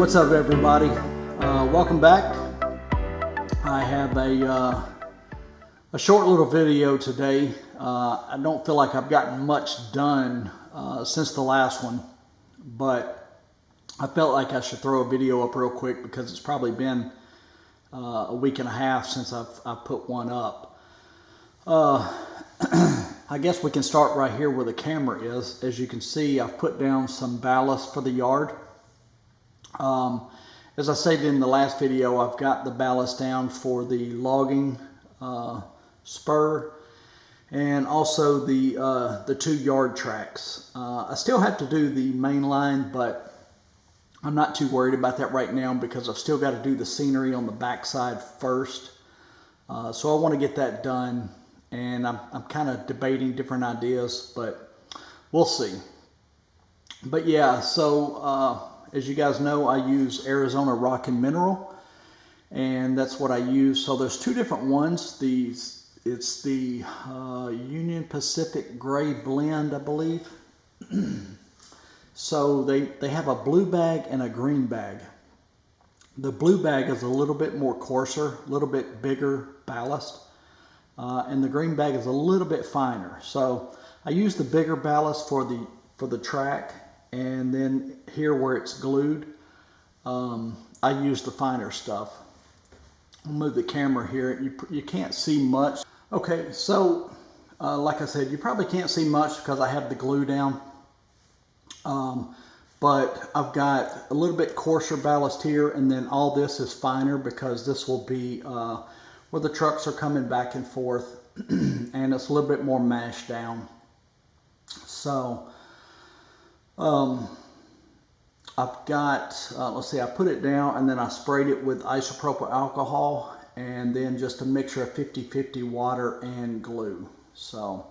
What's up, everybody? Welcome back. I have a short little video today. I don't feel like I've gotten much done since the last one, but I felt like I should throw a video up real quick because it's probably been a week and a half since I've put one up. I guess we can start right here where the camera is. As you can see, I've put down some ballast for the yard. As I stated in the last video, I've got the ballast down for the logging spur and also the 2 yard tracks. I still have to do the main line, but I'm not too worried about that right now because I've still got to do the scenery on the backside first. So I want to get that done, and I'm kind of debating different ideas, but we'll see. But yeah, so as you guys know, I use Arizona Rock and Mineral, and that's what I use. So there's 2 different ones. It's the Union Pacific Gray Blend, I believe. So they have a blue bag and a green bag. The blue bag is a little bit more coarser, a little bit bigger ballast, and the green bag is a little bit finer. So I use the bigger ballast for the track. And then here where it's glued, I use the finer stuff. I'll move the camera here. You can't see much. Okay, so like I said, you probably can't see much because I have the glue down. But I've got a little bit coarser ballast here, and then all this is finer because this will be where the trucks are coming back and forth, and it's a little bit more mashed down. So I've got, let's see, I put it down and then I sprayed it with isopropyl alcohol and then just a mixture of 50-50 water and glue. So,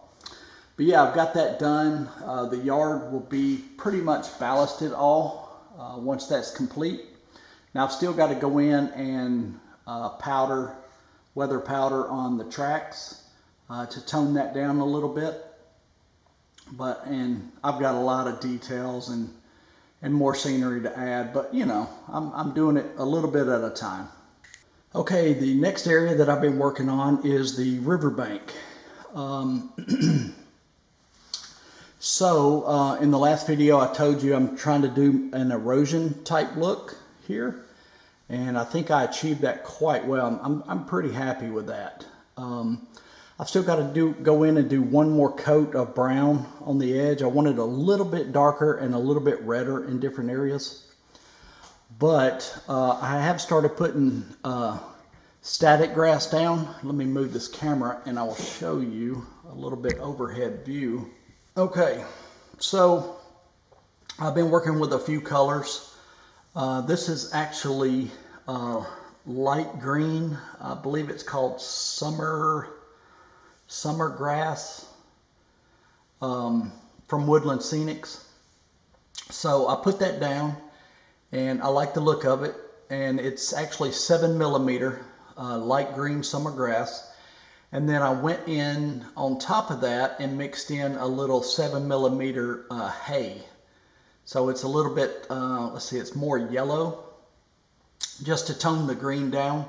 but yeah, I've got that done. The yard will be pretty much ballasted all once that's complete. Now I've still got to go in and weather powder on the tracks to tone that down a little bit. And I've got a lot of details and more scenery to add, but you know, I'm doing it a little bit at a time. Okay, the next area that I've been working on is the riverbank. So in the last video I told you I'm trying to do an erosion type look here, and I think I achieved that quite well. I'm pretty happy with that. I've still got to go in and do one more coat of brown on the edge. I want it a little bit darker and a little bit redder in different areas. But I have started putting static grass down. Let me move this camera and I will show you a little bit overhead view. Okay, so I've been working with a few colors. This is actually light green. I believe it's called summer grass from Woodland Scenics. So I put that down and I like the look of it, and it's actually 7mm light green summer grass. And then I went in on top of that and mixed in a little 7mm hay. So it's a little bit, let's see, it's more yellow just to tone the green down.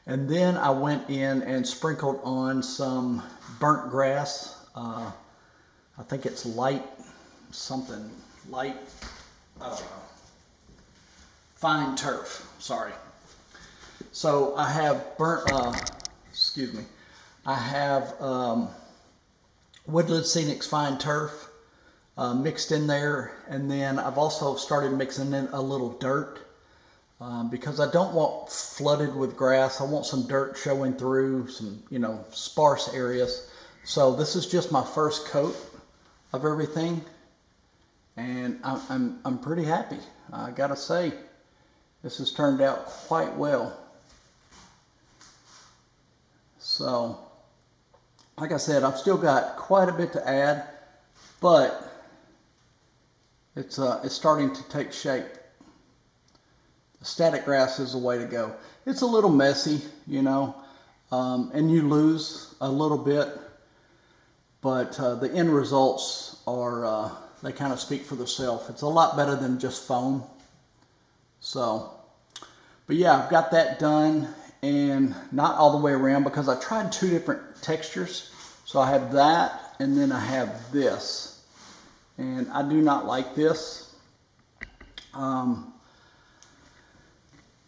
And then I went in and sprinkled on some burnt grass. I think it's light, I don't know. Fine turf, sorry. So I have I have Woodland Scenics fine turf mixed in there. And then I've also started mixing in a little dirt. Because I don't want flooded with grass. I want some dirt showing through, some, you know, sparse areas. So this is just my first coat of everything, and I'm pretty happy. I gotta say, this has turned out quite well. So, like I said, I've still got quite a bit to add, but it's starting to take shape. Static grass is the way to go. It's a little messy, you know, and you lose a little bit, but the end results are, they kind of speak for themselves. It's a lot better than just foam. So, but yeah, I've got that done, and not all the way around because I tried two different textures. So I have that, and then I have this, and I do not like this.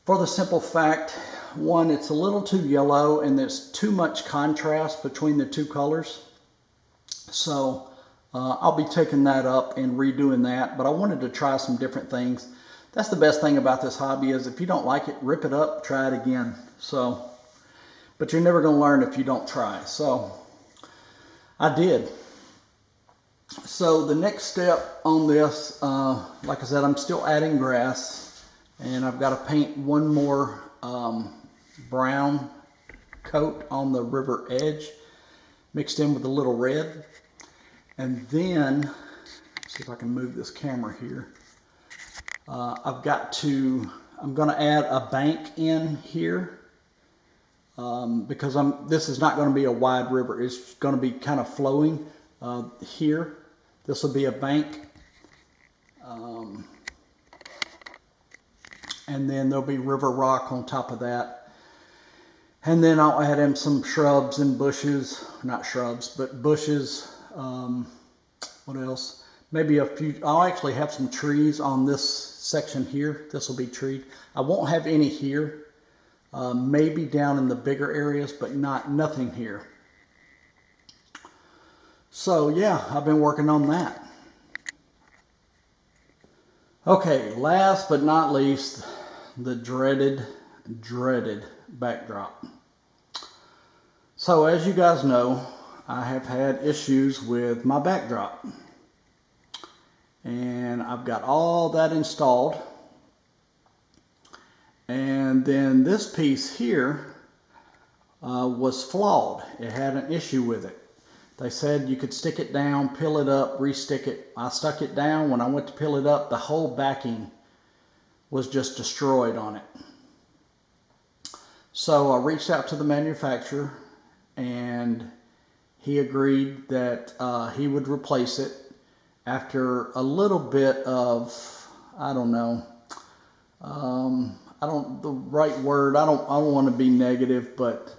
For the simple fact, one, it's a little too yellow and there's too much contrast between the two colors. So I'll be taking that up and redoing that, but I wanted to try some different things. That's the best thing about this hobby is if you don't like it, rip it up, try it again. So, but you're never going to learn if you don't try. So I did. So the next step on this, like I said, I'm still adding grass. And I've got to paint one more brown coat on the river edge, mixed in with a little red. And then, see if I can move this camera here. I'm going to add a bank in here because this is not going to be a wide river. It's going to be kind of flowing here. This will be a bank. And then there'll be river rock on top of that. And then I'll add in some shrubs and bushes, not shrubs, but bushes. What else? Maybe a few, I'll actually have some trees on this section here. This will be treed. I won't have any here. Maybe down in the bigger areas, but nothing here. So yeah, I've been working on that. Okay, last but not least, the dreaded backdrop. So as you guys know, I have had issues with my backdrop. And I've got all that installed. And then this piece here was flawed. It had an issue with it. They said you could stick it down, peel it up, re-stick it. I stuck it down. When I went to peel it up, the whole backing was just destroyed on it. So I reached out to the manufacturer and he agreed that he would replace it after a little bit of, I don't know, the right word, I don't want to be negative, but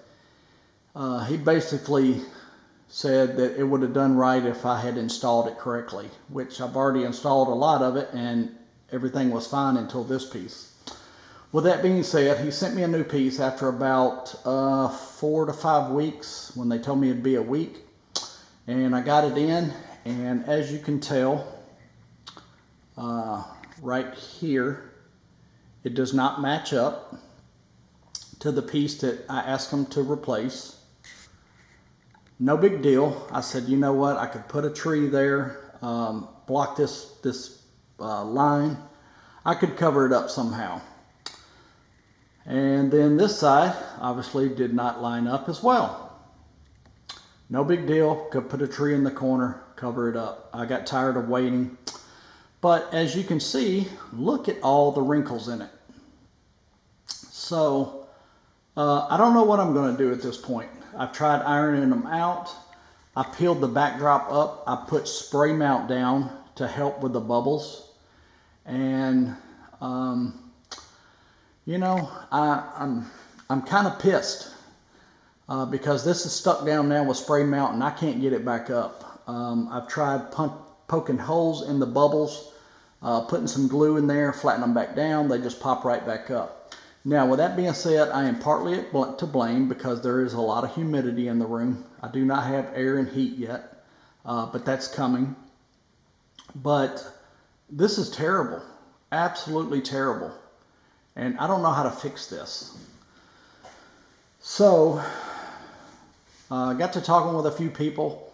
he basically said that it would have done right if I had installed it correctly, which I've already installed a lot of it and everything was fine until this piece. With that being said, he sent me a new piece after about 4 to 5 weeks when they told me it'd be a week. And I got it in, and as you can tell, right here, it does not match up to the piece that I asked them to replace. No big deal. I said, you know what? I could put a tree there, block this line. I could cover it up somehow. And then this side obviously did not line up as well. No big deal. Could put a tree in the corner, cover it up. I got tired of waiting. But as you can see, look at all the wrinkles in it. So I don't know what I'm going to do at this point. I've tried ironing them out. I peeled the backdrop up. I put spray mount down to help with the bubbles. And you know, I'm kind of pissed because this is stuck down now with spray mount and I can't get it back up. I've tried poking holes in the bubbles, putting some glue in there, flatten them back down. They just pop right back up. Now, with that being said, I am partly to blame because there is a lot of humidity in the room. I do not have air and heat yet, but that's coming. But this is terrible, absolutely terrible. And I don't know how to fix this. So I got to talking with a few people,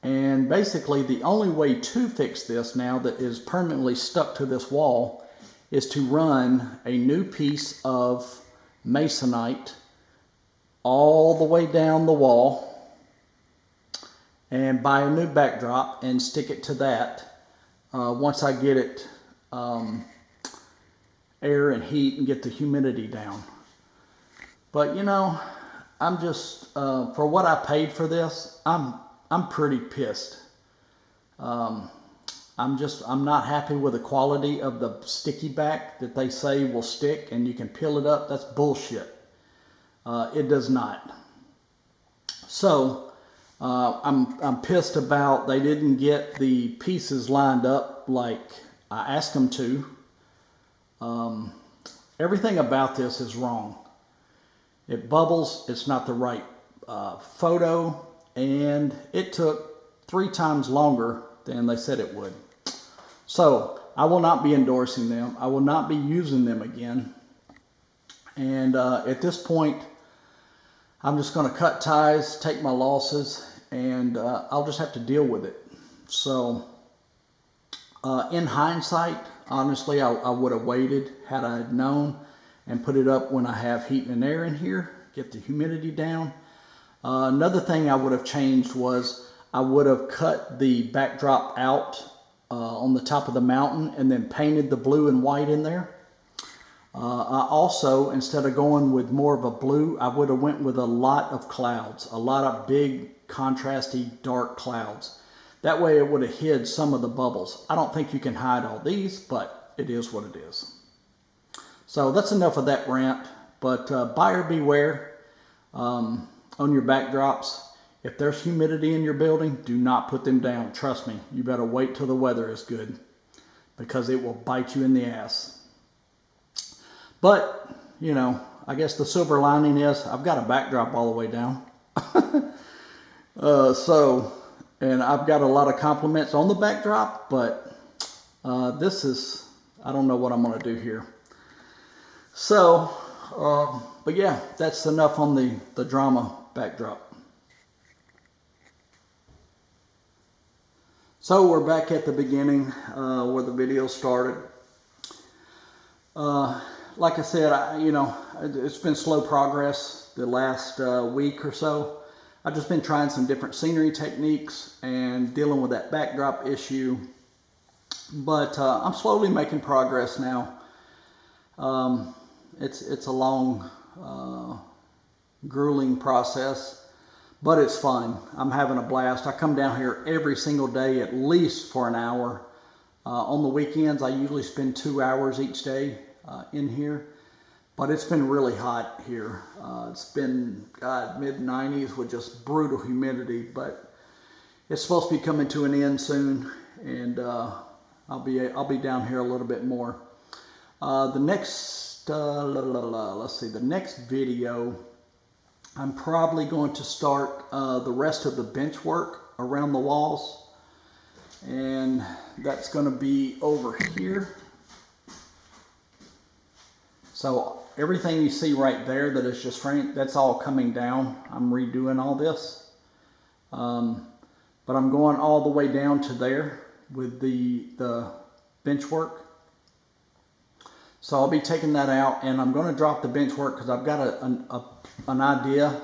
and basically the only way to fix this now that is permanently stuck to this wall is to run a new piece of masonite all the way down the wall and buy a new backdrop and stick it to that once I get it air and heat and get the humidity down. But you know, I'm just for what I paid for this, I'm pretty pissed. I'm not happy with the quality of the sticky back that they say will stick and you can peel it up. That's bullshit. It does not. So I'm pissed about they didn't get the pieces lined up like I asked them to. Everything about this is wrong. It bubbles. It's not the right photo, and it took 3 times longer than they said it would. So I will not be endorsing them. I will not be using them again. And at this point, I'm just going to cut ties, take my losses, and I'll just have to deal with it. So in hindsight, honestly, I would have waited had I known and put it up when I have heat and air in here, get the humidity down. Another thing I would have changed was I would have cut the backdrop out on the top of the mountain and then painted the blue and white in there. I also, instead of going with more of a blue, I would have went with a lot of clouds, a lot of big contrasty dark clouds. That way it would have hid some of the bubbles. I don't think you can hide all these, but it is what it is. So that's enough of that rant, but buyer beware on your backdrops. If there's humidity in your building, do not put them down. Trust me, you better wait till the weather is good because it will bite you in the ass. But, you know, I guess the silver lining is I've got a backdrop all the way down. And I've got a lot of compliments on the backdrop, but this is, I don't know what I'm going to do here. So, but yeah, that's enough on the drama backdrop. So we're back at the beginning where the video started. Like I said, you know, it's been slow progress the last week or so. I've just been trying some different scenery techniques and dealing with that backdrop issue. But I'm slowly making progress now. It's a long, grueling process, but it's fun. I'm having a blast. I come down here every single day at least for an hour. On the weekends, I usually spend 2 hours each day in here. But it's been really hot here. It's been, God, mid-90s with just brutal humidity. But it's supposed to be coming to an end soon, and I'll be down here a little bit more. The next, let's see, the next video, I'm probably going to start the rest of the bench work around the walls, and that's going to be over here. So everything you see right there that is just framed, that's all coming down. I'm redoing all this. But I'm going all the way down to there with the bench work. So I'll be taking that out, and I'm going to drop the bench work because I've got an idea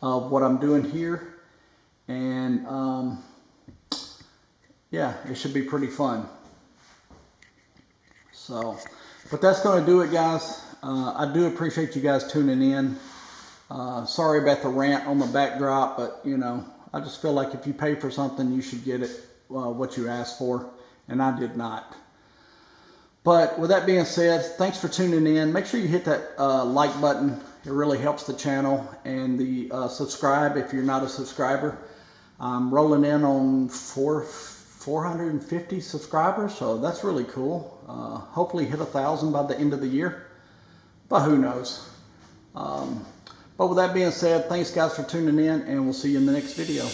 of what I'm doing here. And yeah, it should be pretty fun. So, but that's going to do it, guys. I do appreciate you guys tuning in. Sorry about the rant on the backdrop, but you know, I just feel like if you pay for something, you should get it what you asked for, and I did not. But with that being said, thanks for tuning in. Make sure you hit that like button. It really helps the channel, and the subscribe if you're not a subscriber. I'm rolling in on 450 subscribers, so that's really cool. Hopefully hit 1,000 by the end of the year, but who knows. But with that being said, thanks guys for tuning in, and we'll see you in the next video.